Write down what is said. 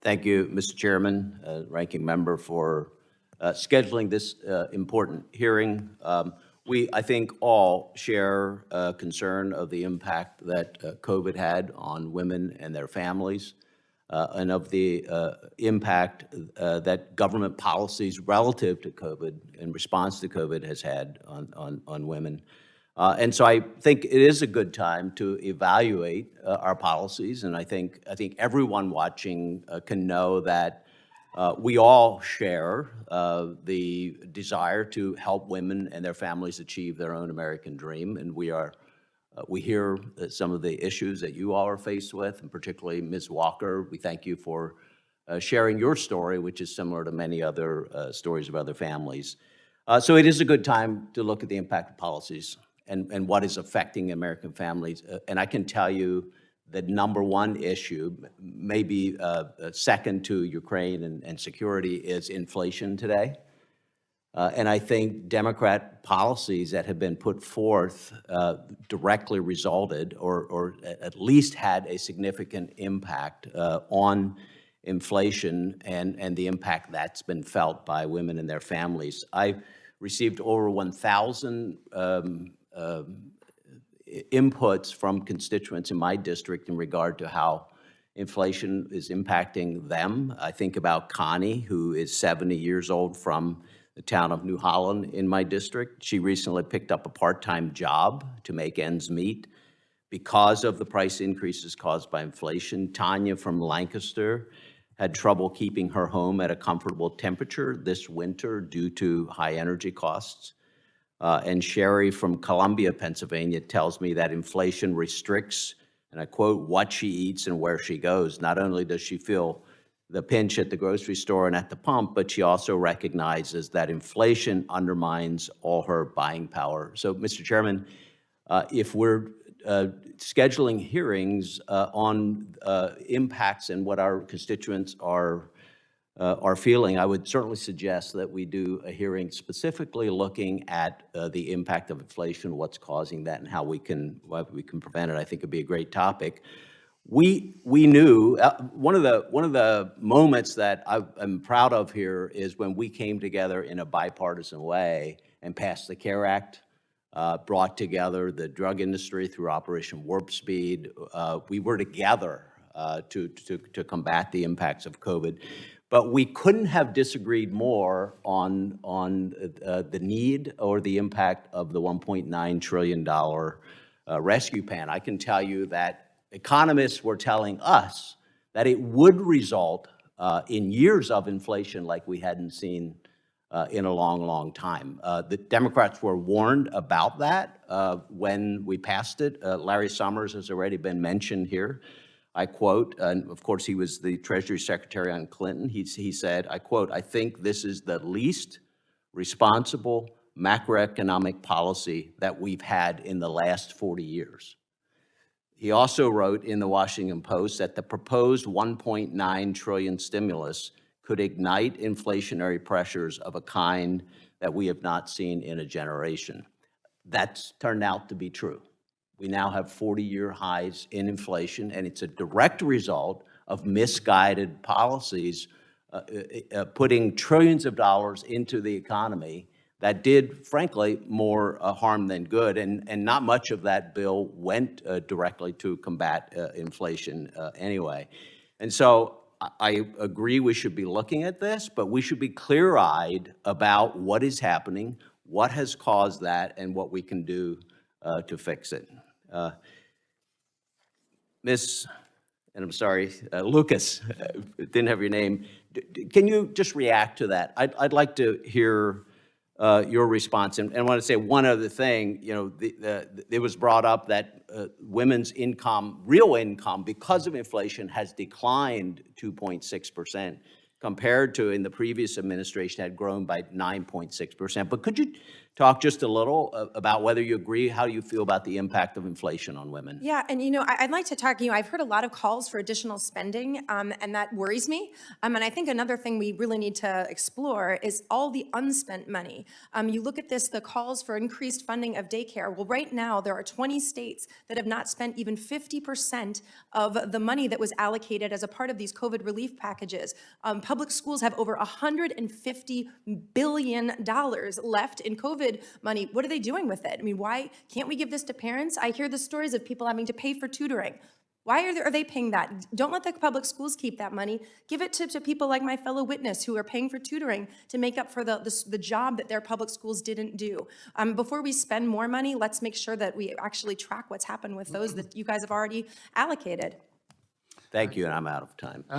Thank you, Mr. Chairman, Ranking Member, for scheduling this important hearing. We, I think, all share concern of the impact that COVID had on women and their families, and of the impact that government policies relative to COVID, in response to COVID, has had on women. And so I think it is a good time to evaluate our policies, and I think everyone watching can know that we all share the desire to help women and their families achieve their own American dream, and we hear some of the issues that you all are faced with, and particularly Ms. Walker. We thank you for sharing your story, which is similar to many other stories of other families. So it is a good time to look at the impact of policies and what is affecting American families. And I can tell you the number one issue, maybe second to Ukraine and security, is inflation today. And I think Democrat policies that have been put forth directly resulted or at least had a significant impact on inflation and the impact that's been felt by women and their families. I received over 1,000 inputs from constituents in my district in regard to how inflation is impacting them. I think about Connie, who is 70 years old, from the town of New Holland in my district. She recently picked up a part-time job to make ends meet because of the price increases caused by inflation. Tanya from Lancaster had trouble keeping her home at a comfortable temperature this winter due to high energy costs. And Sherry from Columbia, Pennsylvania, tells me that inflation restricts, and I quote, what she eats and where she goes. Not only does she feel the pinch at the grocery store and at the pump, but she also recognizes that inflation undermines all her buying power. So, Mr. Chairman, if we're scheduling hearings on impacts and what our constituents are feeling, I would certainly suggest that we do a hearing specifically looking at the impact of inflation, what's causing that, and how we can prevent it. I think it'd be a great topic. We knew one of the moments that I'm proud of here is when we came together in a bipartisan way and passed the CARE Act, brought together the drug industry through Operation Warp Speed. We were together to combat the impacts of COVID. But we couldn't have disagreed more on the need or the impact of the $1.9 trillion rescue plan. I can tell you that economists were telling us that it would result in years of inflation like we hadn't seen in a long, long time. The Democrats were warned about that when we passed it. Larry Summers has already been mentioned here. I quote, and of course he was the Treasury Secretary on Clinton, he said, I quote, "I think this is the least responsible macroeconomic policy that we've had in the last 40 years. He also wrote in the Washington Post that the proposed $1.9 trillion stimulus could ignite inflationary pressures of a kind that we have not seen in a generation. That's turned out to be true. We now have 40-year highs in inflation, and it's a direct result of misguided policies putting trillions of dollars into the economy that did, frankly, more harm than good, and not much of that bill went directly to combat inflation anyway. And so I agree we should be looking at this, but we should be clear-eyed about what is happening, what has caused that, and what we can do to fix it. Miss, and I'm sorry, Lucas, didn't have your name. Can you just react to that? I'd like to hear your response. And I want to say one other thing. You know, it was brought up that women's income, real income, because of inflation, has declined 2.6%, compared to in the previous administration had grown by 9.6%. But could you talk just a little about whether you agree, how you feel about the impact of inflation on women. Yeah, and I'd like to talk, I've heard a lot of calls for additional spending, and that worries me. And I think another thing we really need to explore is all the unspent money. You look at this, the calls for increased funding of daycare. Well, right now, there are 20 states that have not spent even 50% of the money that was allocated as a part of these COVID relief packages. Public schools have over $150 billion left in COVID money. What are they doing with it? I mean, why can't we give this to parents? I hear the stories of people having to pay for tutoring. Why are they paying that? Don't let the public schools keep that money. Give it to people like my fellow witness who are paying for tutoring to make up for the job that their public schools didn't do. Before we spend more money, let's make sure that we actually track what's happened with those that you guys have already allocated. Thank you, and I'm out of time.